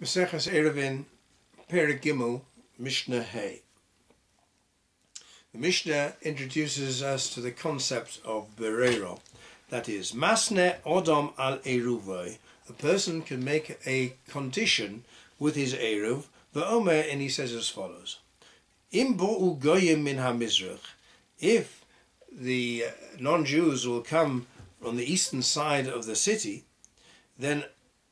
Mesechus Círoבין, Perek Gimel, Mishnah Hey. The Mishnah introduces us to the concept of berero. That is, masne odom al Círoבין. A person can make a condition with his Círuv, v'omer, and he says as follows: Im bo'u goyim min ha-mizrach. If the non-Jews will come from the eastern side of the city, then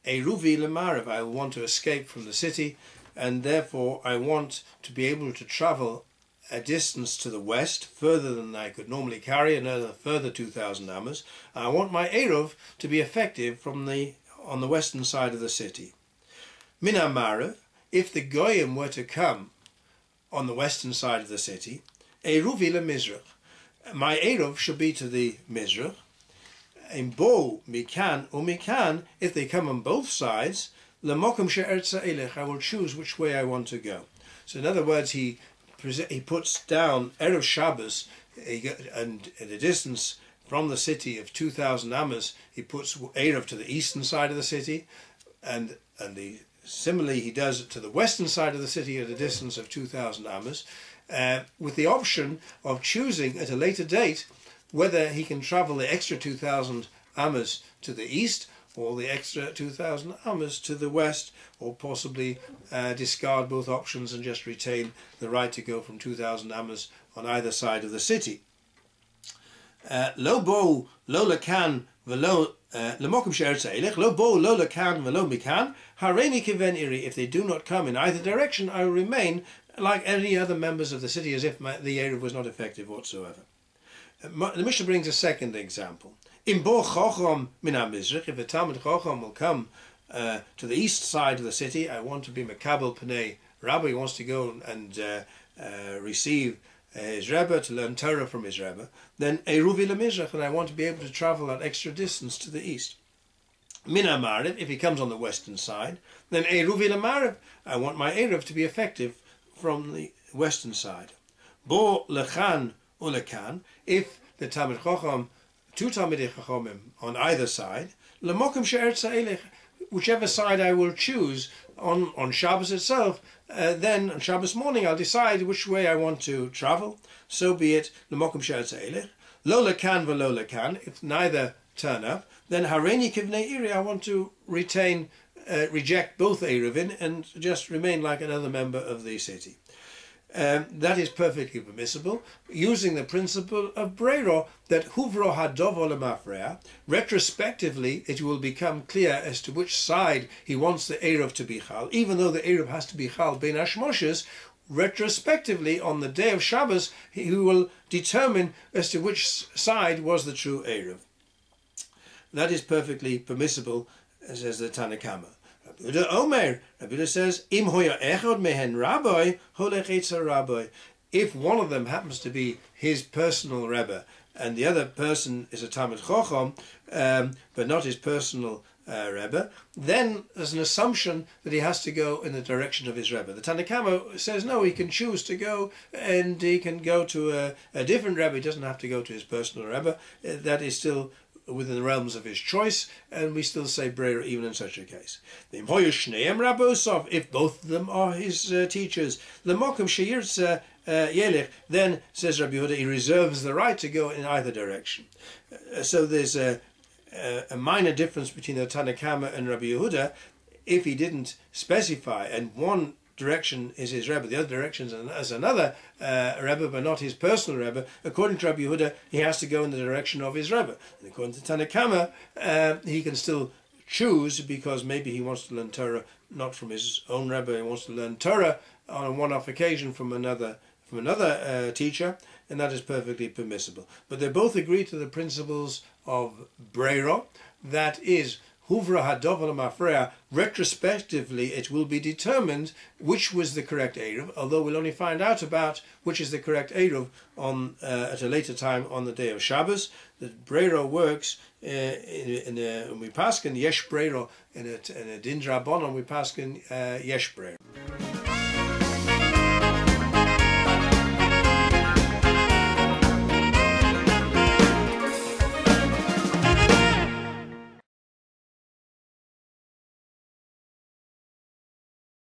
Círoví lemarav, I want to escape from the city, and therefore I want to be able to travel a distance to the west, further than I could normally carry, another further 2,000 amas. I want my Círuv to be effective on the western side of the city. Min ha-marav, if the goyim were to come on the western side of the city, Círoví lemizrach, my Círuv should be to the mizrach. In bo mikan umikan, if they come on both sides, lemokum she'ertza elech, I will choose which way I want to go. So in other words, he puts down Erev Shabbos, and at a distance from the city of 2,000 amas, he puts Círuv to the eastern side of the city, and similarly he does it to the western side of the city at a distance of 2,000 amas, with the option of choosing at a later date whether he can travel the extra 2,000 amas to the east or the extra 2,000 amas to the west, or possibly discard both options and just retain the right to go from 2,000 amas on either side of the city. Lo bo lo lakan velo lemokum she'ertza elech, lo bo lo lakan velo mikan, hareini kiven iri. If they do not come in either direction, I will remain like any other members of the city, as if the Círuv was not effective whatsoever. The Mishnah brings a second example. In bo chochom min ha-mizrach, if a Talmid Chochom will come to the east side of the city, I want to be mekabel pnei Rabbi, he wants to go and receive his Rebbe, to learn Torah from his Rebbe, then Círoví lemizrach, and I want to be able to travel that extra distance to the east. Min ha-marav, if he comes on the western side, then Círoví lemarav, I want my Círuv to be effective from the western side. Bo lechan ulekan, if the Talmid Chochom, two Talmidei Chachomim on either side, lemokum she'ertza elech, whichever side I will choose on Shabbos itself, then on Shabbos morning I'll decide which way I want to travel. So be it. Lemokum she'ertza elech. Lo lekan v'lo lekan, if neither turn up, then hareini kivnei iri, I want to reject both Círovin and just remain like another member of the city. That is perfectly permissible, using the principle of berero, that huvro hadovo lemafreya, retrospectively it will become clear as to which side he wants the Círuv to be chal, even though the Círuv has to be chal bein hashmoshes. Retrospectively, on the day of Shabbos, he will determine as to which side was the true Círuv. That is perfectly permissible, says the Tanna Kama. Rabbi Yehuda says, Im hoya echad mehen rabbi, holech etzer rabbi. If one of them happens to be his personal Rebbe, and the other person is a Talmid Chochom, but not his personal Rebbe, then there's an assumption that he has to go in the direction of his Rebbe. The Tanna Kama says no, he can choose to go, and he can go to a different Rebbe. He doesn't have to go to his personal Rebbe. That is still within the realms of his choice, and we still say berero even in such a case. If both of them are his teachers, lemokum she'yirtza yelech, then, says Rabbi Yehuda, he reserves the right to go in either direction. So there's a minor difference between the Tanna Kama and Rabbi Yehuda. If he didn't specify, and one direction is his Rebbe, the other direction is another Rebbe, but not his personal Rebbe, according to Rabbi Yehuda, he has to go in the direction of his Rebbe. And according to Tanna Kama, he can still choose, because maybe he wants to learn Torah not from his own Rebbe, he wants to learn Torah on a one-off occasion from another teacher, and that is perfectly permissible. But they both agree to the principles of berero, that is, huvra hadovo lemafreya, retrospectively it will be determined which was the correct Círuv, although we'll only find out about which is the correct Círuv at a later time on the day of Shabbos. The berero works we paskin yesh berero, in a din drabanan we paskin yesh berero.